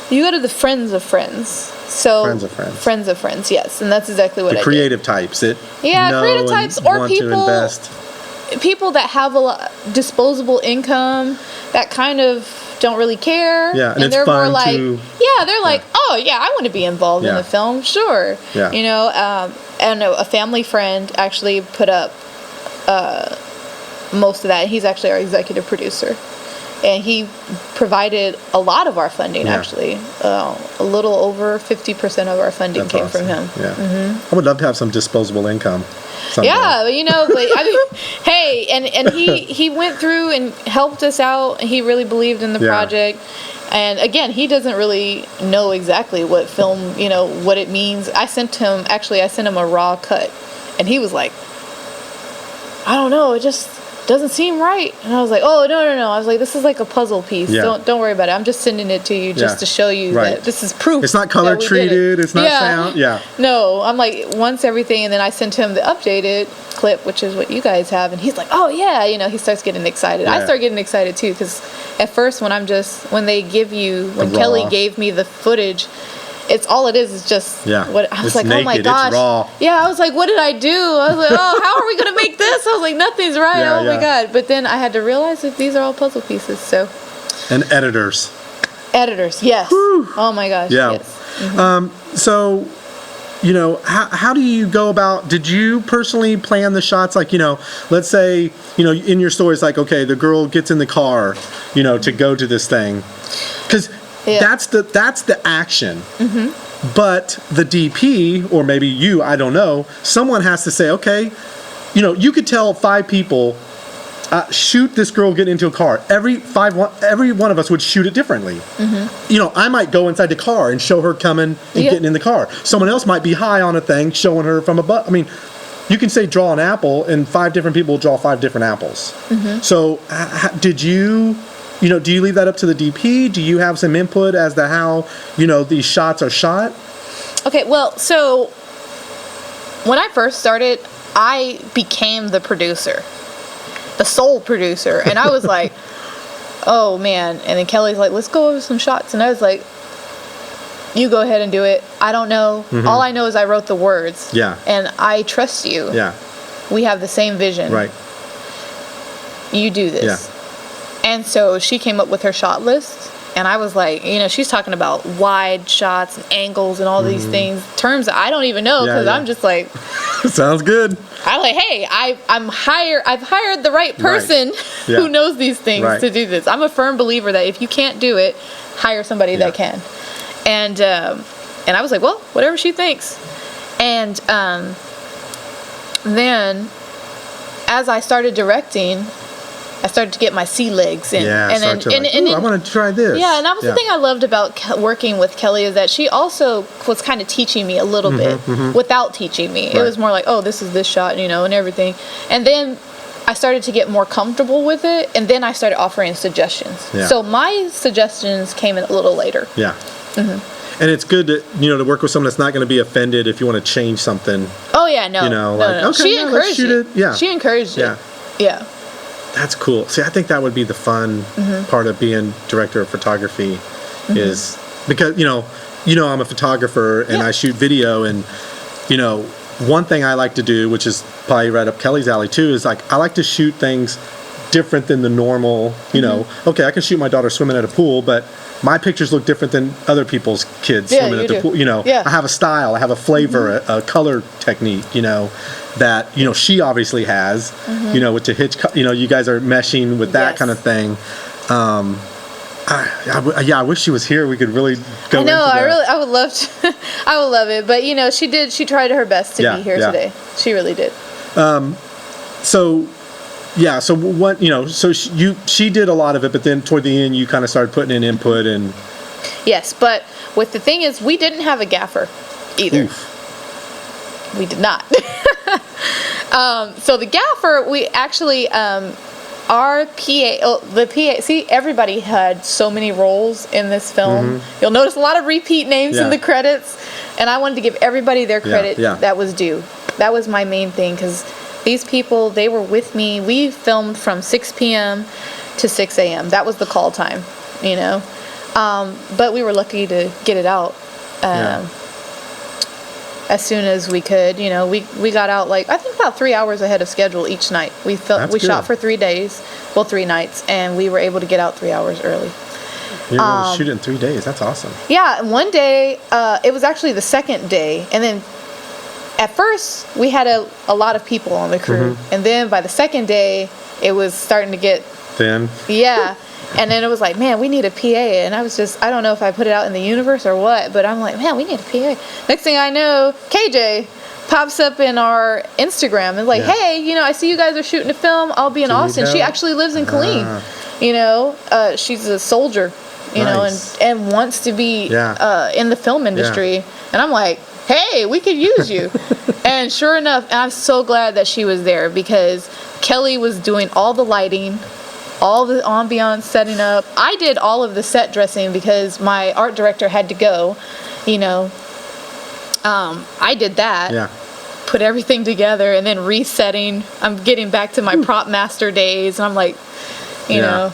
You go to the friends of friends. So friends of friends. Friends of friends, yes, and that's exactly what I did. The creative types that creative types, or people that have a lot disposable income that kind of don't really care. Yeah, and it's they're fun more like, they're like, oh yeah, I want to be involved in the film, sure. Yeah. You know, and a family friend actually put up most of that. He's actually our executive producer. And he provided a lot of our funding, actually. A little over 50% of our funding came from him. Yeah. I would love to have some disposable income someday. Yeah, you know, but I mean, hey, and he went through and helped us out. He really believed in the project. And again, he doesn't really know exactly what film, you know, what it means. I sent him a raw cut. And he was like, I don't know, doesn't seem right. And I was like, oh, no. I was like, this is like a puzzle piece. Yeah. Don't worry about it. I'm just sending it to you just to show you that this is proof. It's not color that we did treated. it. It's not sound. Yeah. No, I'm like, once everything, and then I sent him the updated clip, which is what you guys have, and he's like, oh yeah, he starts getting excited. I start getting excited too, because at first when Kelly gave me the footage, it's all it is just what I was it's like, naked, oh my gosh. it's raw. Yeah, I was like, what did I do? I was like, oh, how are we gonna make this? I was like, nothing's right. Oh my god. But then I had to realize that these are all puzzle pieces. So and editors, yes. Whew. Oh my gosh. Yeah. Yes. So how do you go about, did you personally plan the shots? Like, let's say, in your story, it's like, okay, the girl gets in the car, to go to this thing. Because that's the action. But the DP, or maybe you, I don't know, someone has to say, okay, you could tell 5 people, shoot this girl get into a car. Every one of us would shoot it differently. I might go inside the car and show her coming and getting in the car. Someone else might be high on a thing, showing her from above. I mean, you can say draw an apple, and 5 different people will draw 5 different apples. So, did you? Do you leave that up to the DP? Do you have some input as to how these shots are shot? Okay, well, so when I first started, I became the producer. The sole producer, and I was like, oh man. And then Kelly's like, let's go over some shots, and I was like, you go ahead and do it. I don't know. All I know is I wrote the words, and I trust you. We have the same vision, right? You do this. And so she came up with her shot list, and I was like, she's talking about wide shots and angles and all these things, terms that I don't even know, because I'm just like, sounds good. I'm like, hey, I've hired the right person who knows these things to do this. I'm a firm believer that if you can't do it, hire somebody that can. And I was like, well, whatever she thinks. And then as I started directing, I started to get my sea legs in. I want to try this. Yeah, and that was the thing I loved about working with Kelly, is that she also was kind of teaching me a little bit without teaching me. Right. It was more like, oh, this is this shot, and everything. And then I started to get more comfortable with it, and then I started offering suggestions. Yeah. So my suggestions came in a little later. Yeah. And it's good to work with someone that's not going to be offended if you want to change something. Oh yeah, no. No. Okay, she encouraged it. Yeah. She encouraged it. Yeah. That's cool. See, I think that would be the fun part of being director of photography, is because I'm a photographer and I shoot video, and one thing I like to do, which is probably right up Kelly's alley too, is like I like to shoot things different than the normal. Okay, I can shoot my daughter swimming at a pool, but my pictures look different than other people's kids swimming at the pool. I have a style, I have a flavor, a color technique. That she obviously has, with the hitch, you guys are meshing with that kind of thing. I wish she was here. We could really go. I know. I would love to. I would love it, but she tried her best to be here today. She really did. So what she did a lot of it, but then toward the end you kind of started putting in input and. Yes, but the thing is, we didn't have a gaffer either. Oof. We did not. So the gaffer, we actually, our PA, see, everybody had so many roles in this film. You'll notice a lot of repeat names in the credits, and I wanted to give everybody their credit that was due. That was my main thing, because these people, they were with me. We filmed from 6 p.m. to 6 a.m. That was the call time, but we were lucky to get it out. As soon as we could, we got out I think about 3 hours ahead of schedule each night. We shot for 3 days, 3 nights, and we were able to get out 3 hours early. You were able to shoot it in 3 days. That's awesome. Yeah, one day, it was actually the second day, and then at first we had a lot of people on the crew, and then by the second day, it was starting to get thin. Yeah. And then it was like, man, we need a PA. And I was I don't know if I put it out in the universe or what, but I'm like, man, we need a PA. Next thing I know, KJ pops up in our Instagram and like, hey, I see you guys are shooting a film. I'll be in Austin. She actually lives in Killeen. She's a soldier, and wants to be in the film industry. And I'm like, hey, we could use you. And sure enough, and I'm so glad that she was there, because Kelly was doing all the lighting, all the ambiance setting up. I did all of the set dressing because my art director had to go, you know. I did that. Yeah. Put everything together and then resetting. I'm getting back to my prop master days, and I'm like, you know.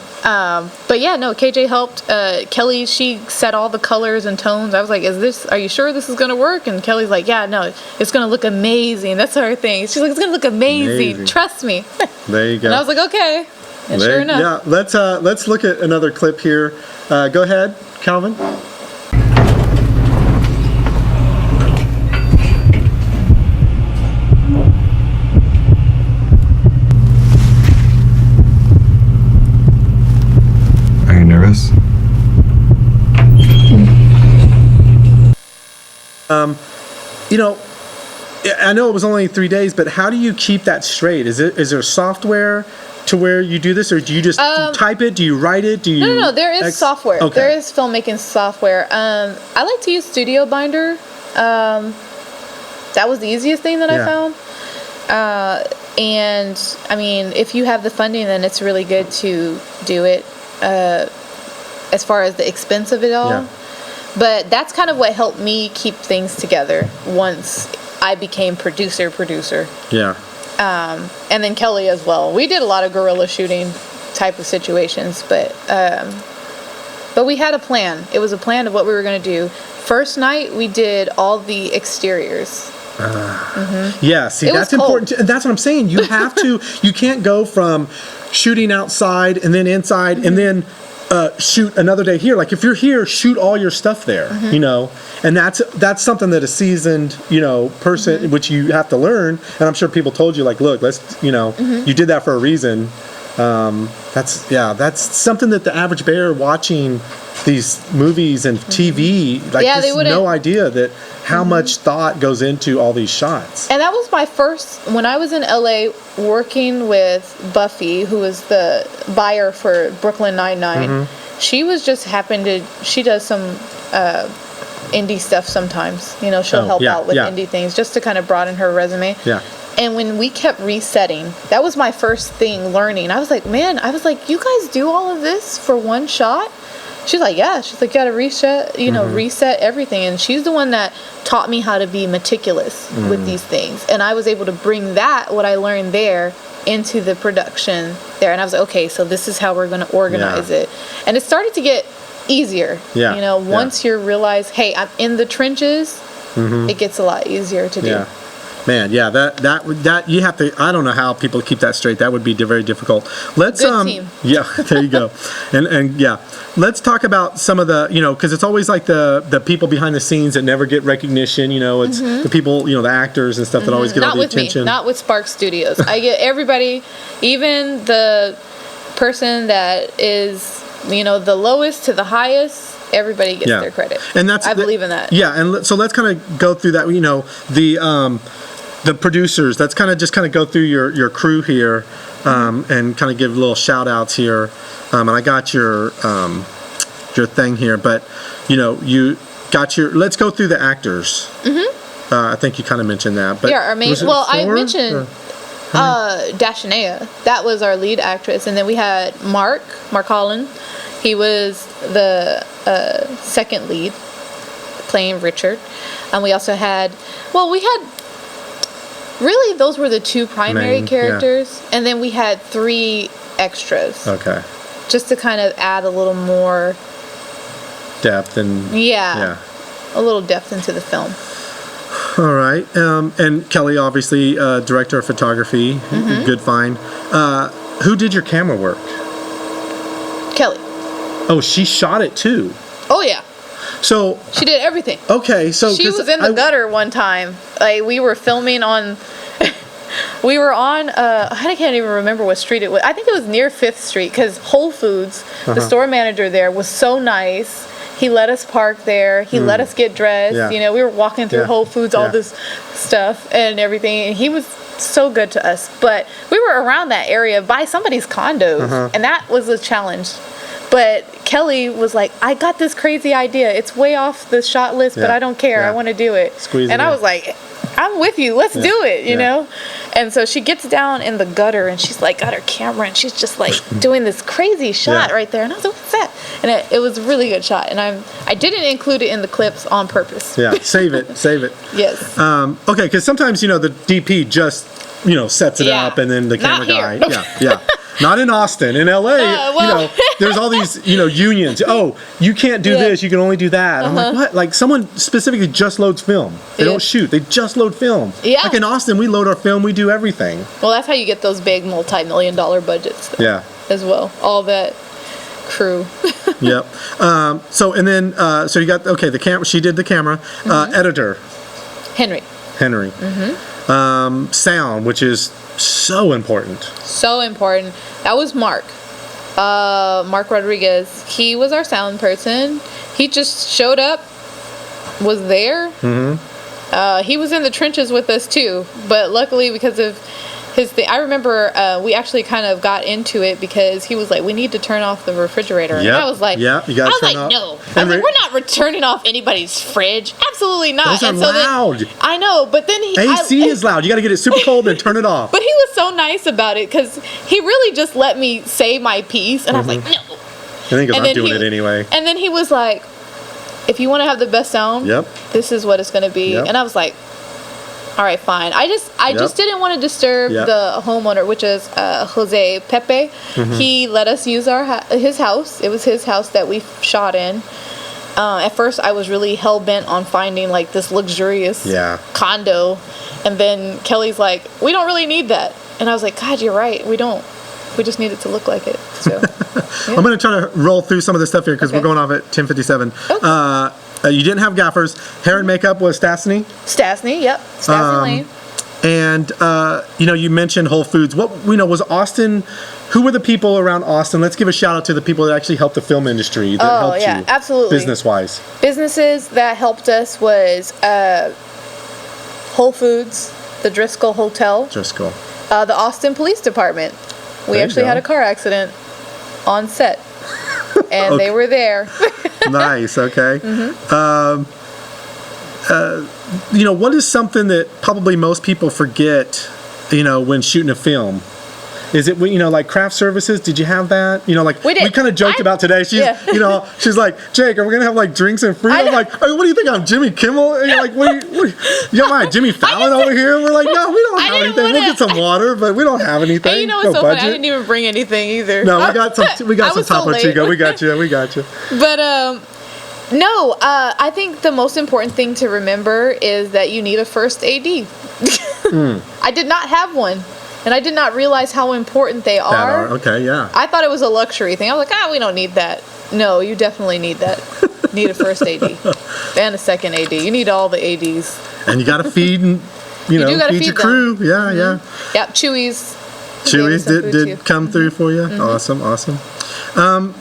But yeah, no, KJ helped. Kelly, she set all the colors and tones. I was like, are you sure this is going to work? And Kelly's like, yeah, no, it's going to look amazing. That's her thing. She's like, it's going to look amazing. Trust me. There you go. And I was like, okay. And sure enough. Yeah, let's look at another clip here. Go ahead, Calvin. Are you nervous? You know, I know it was only 3 days, but how do you keep that straight? Is there software to where you do this, or do you just type it? Do you write it? Do you? No. There is software. Okay. There is filmmaking software. I like to use Studio Binder. That was the easiest thing that I found. And I mean, if you have the funding, then it's really good to do it. As far as the expense of it all. Yeah. But that's kind of what helped me keep things together once I became producer. Yeah. And then Kelly as well. We did a lot of guerrilla shooting type of situations, but we had a plan. It was a plan of what we were going to do. First night, we did all the exteriors. Yeah, see, that's important. And that's what I'm saying. You have to, you can't go from shooting outside and then inside and then shoot another day here. Like if you're here, shoot all your stuff there, you know, and that's something that a seasoned, you know, person, which you have to learn. And I'm sure people told you like, look, let's, you know, you did that for a reason. That's something that the average bear watching these movies and TV, like just no idea that how much thought goes into all these shots. And that was my first, when I was in LA working with Buffy, who was the buyer for Brooklyn Nine-Nine, she was just she does some indie stuff sometimes. You know, she'll help out with indie things just to kind of broaden her resume. Yeah. And when we kept resetting, that was my first thing learning. I was like, you guys do all of this for one shot? She's like, yeah. She's like, you gotta reset, reset everything. And she's the one that taught me how to be meticulous with these things. And I was able to bring what I learned there, into the production there. And I was like, okay, so this is how we're gonna organize it. And it started to get easier. Yeah. You know, once you realize, hey, I'm in the trenches, it gets a lot easier to do. Man, yeah, that you have to. I don't know how people keep that straight. That would be very difficult. Let's Good team. Yeah, there you go. and yeah, let's talk about some of the, you know, because it's always like the people behind the scenes that never get recognition. You know, it's the people, you know, the actors and stuff that always get all the attention. Not with Spark Studios. I get everybody, even the person that is, you know, the lowest to the highest. Everybody gets their credit, and I believe in that. Yeah, and so let's kind of go through that. You know, the producers. Let's kind of go through your crew here, and kind of give little shout outs here. And I got your thing here, but you know, you got your. Let's go through the actors. I think you kind of mentioned that, but I mentioned Dashanea. That was our lead actress, and then we had Mark Holland. He was the second lead, playing Richard. And we also had, really those were the two primary characters. And then we had 3 extras. Okay. Just to kind of add a little more depth and... Yeah. A little depth into the film. All right. And Kelly, obviously, director of photography. Good find. Who did your camera work? Kelly. Oh, she shot it too. Oh yeah. So she did everything. Okay, so she was in the gutter one time. Like we were filming on. We were on. I can't even remember what street it was. I think it was near 5th Street because Whole Foods, the store manager there, was so nice. He let us park there. He let us get dressed. Yeah. You know, we were walking through Whole Foods, all this stuff and everything. And he was so good to us. But we were around that area by somebody's condos, and that was a challenge. But Kelly was like, I got this crazy idea. It's way off the shot list, but I don't care. I want to do it. I was like, I'm with you. Let's do it, you know? And so she gets down in the gutter and she's like got her camera and she's just like doing this crazy shot Yeah. right there. And I was like, what's that? And it was a really good shot. And I didn't include it in the clips on purpose. Yeah, save it. Yes. Okay, because sometimes, the DP just, sets it Yeah. up and then the Not camera here. guy. Yeah. Not in Austin. In LA, well. there's all these, unions. Oh, you can't do Yeah. this, you can only do that. I'm like, what? Like, someone specifically just loads film. They Yeah. don't shoot, they just load film. Yeah. Like in Austin, we load our film, we do everything. Well, that's how you get those big multi-million-dollar budgets Yeah. as well. All that crew. Yep. So you got, the camera, she did the camera. Editor, Henry. Henry. Sound, which is so important. So important. That was Mark. Mark Rodriguez. He was our sound person. He just showed up, was there. He was in the trenches with us too, but luckily because of his thing, I remember we actually kind of got into it because he was like, "We need to turn off the refrigerator," and I was like, "Yeah, you gotta turn off." "No," I was like, "We're not turning off anybody's fridge. Absolutely not." Those are loud. Then, I know, but then AC is loud. You got to get it super cold and turn it off. But he was so nice about it because he really just let me say my piece, and I was like, "No." I think I'm then doing it anyway. And then he was like, "If you want to have the best sound, Yep. this is what it's going to be." Yep. And I was like, "All right, fine." I just didn't want to disturb Yep. the homeowner, which is Jose Pepe. He let us use his house. It was his house that we shot in. At first, I was really hell bent on finding like this luxurious condo, and then Kelly's like, "We don't really need that," and I was like, "God, you're right. We don't. We just need it to look like it." So I'm going to try to roll through some of this stuff here because Okay. we're going off at 10:57. Okay. You didn't have gaffers. Hair and makeup was Stastny. Stastny, yep, Stastny Lane. And you mentioned Whole Foods. What was Austin? Who were the people around Austin? Let's give a shout out to the people that actually helped the film industry. That helped you, absolutely. business wise. Businesses that helped us was Whole Foods, the Driscoll Hotel, Driscoll. the Austin Police Department. We There you actually go. had a car accident on set, and they were there. Nice. Okay. Mm-hmm. What is something that probably most people forget? When shooting a film. Is it like craft services? Did you have that? We did. We kind of joked about today. She's, Yeah. she's like, Jake, are we gonna have like drinks and fruit? I'm like, what do you think? I'm Jimmy Kimmel? And you're like, you got my Jimmy Fallon over here? We're like, no, we don't have anything. We'll get some water, but we don't have anything. And what's so funny? I didn't even bring anything either. No, we got some. We got I some was so Topo late. Chico. We got you. But no, I think the most important thing to remember is that you need a first AD. I did not have one, and I did not realize how important they are. Okay, yeah. I thought it was a luxury thing. I was like, we don't need that. No, you definitely need that. Need a first AD and a second AD. You need all the ADs. And you got to feed and do gotta feed feed your them. crew. Yeah, yeah. Yep, Chewy's. Chewy's did come through for you. Awesome.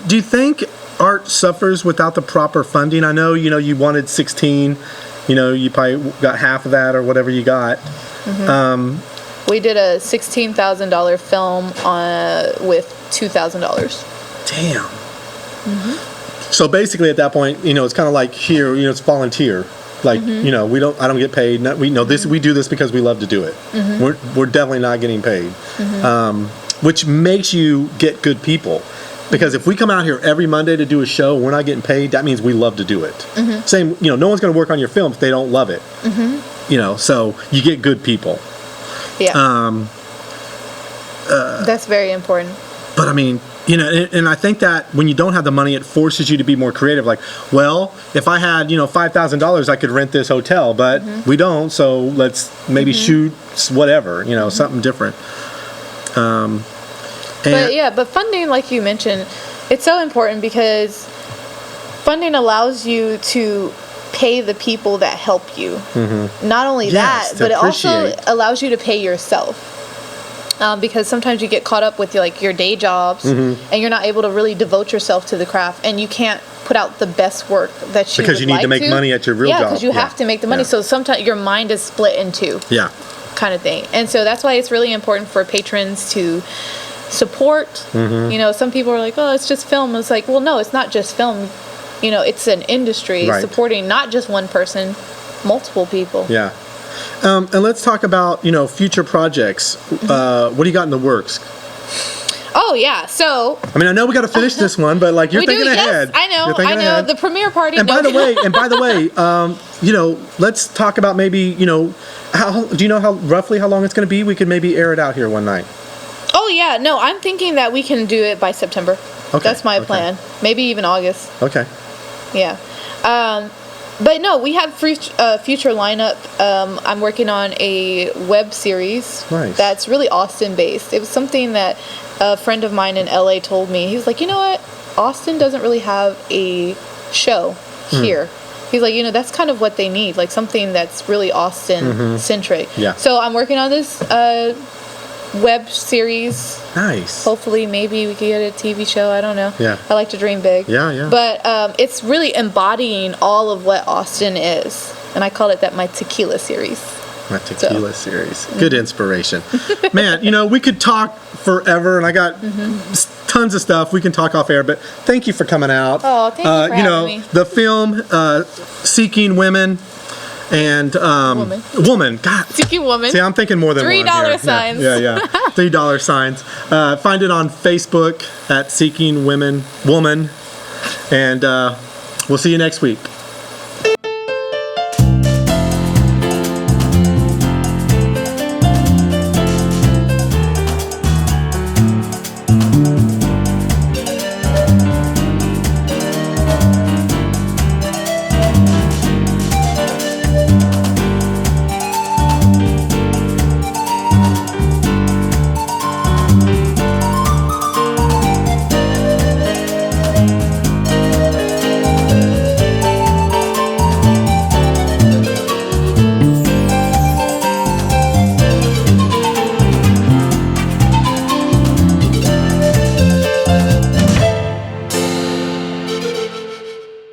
Do you think art suffers without the proper funding? I know you wanted 16. You probably got half of that or whatever you got. We did a $16,000 film with $2,000. Damn. So basically, at that point, it's kind of like here. It's volunteer. Like I don't get paid. We do this because we love to do it. We're definitely not getting paid, which makes you get good people. Because if we come out here every Monday to do a show, we're not getting paid. That means we love to do it. Same, no one's going to work on your film if they don't love it. So you get good people. Yeah. That's very important. But I mean, and I think that when you don't have the money, it forces you to be more creative. Like, well, if I had, $5,000, I could rent this hotel, but we don't. So let's maybe shoot whatever, something different. But funding, like you mentioned, it's so important because funding allows you to pay the people that help you. Not only Yes, that, to but it also appreciate. allows you to pay yourself. Because sometimes you get caught up with your day jobs and you're not able to really devote yourself to the craft, and you can't put out the best work that you Because you need would to like make money at your real job. because you have to make the money. Yeah. So sometimes your mind is split in two. Yeah. Kind of thing. And so that's why it's really important for patrons to support. Some people are like, oh, it's just film. It's like, well, no, it's not just film. It's an industry Right. supporting not just one person, multiple people. Yeah. And let's talk about, future projects. What do you got in the works? Oh yeah, so I mean, I know we got to finish this one, but like you're we do. thinking ahead. Yes, I know. You're thinking ahead. The premiere party. And by the way, let's talk about maybe, how do you know roughly how long it's going to be? We could maybe air it out here one night. Oh yeah, no, I'm thinking that we can do it by September. Okay. That's my plan. Maybe even August. Okay. Yeah. But no, we have future lineup. I'm working on a web series that's really Austin based. It was something that a friend of mine in LA told me. He was like, you know what? Austin doesn't really have a show here. He's like, that's kind of what they need, like something that's really Austin centric. Yeah. So I'm working on this web series. Nice. Hopefully, maybe we could get a TV show. I don't know. Yeah. I like to dream big. Yeah, yeah. But it's really embodying all of what Austin is. And I call it my tequila series. My tequila series. Good inspiration. Man, we could talk forever, and I got tons of stuff. We can talk off air, but thank you for coming out. Oh, thank you for having me. The film, Seeking Women, and Woman. God. Seeking Woman. See, I'm thinking more than $3 one here. signs. Yeah. $3 signs. Find it on Facebook at Seeking Woman. And we'll see you next week.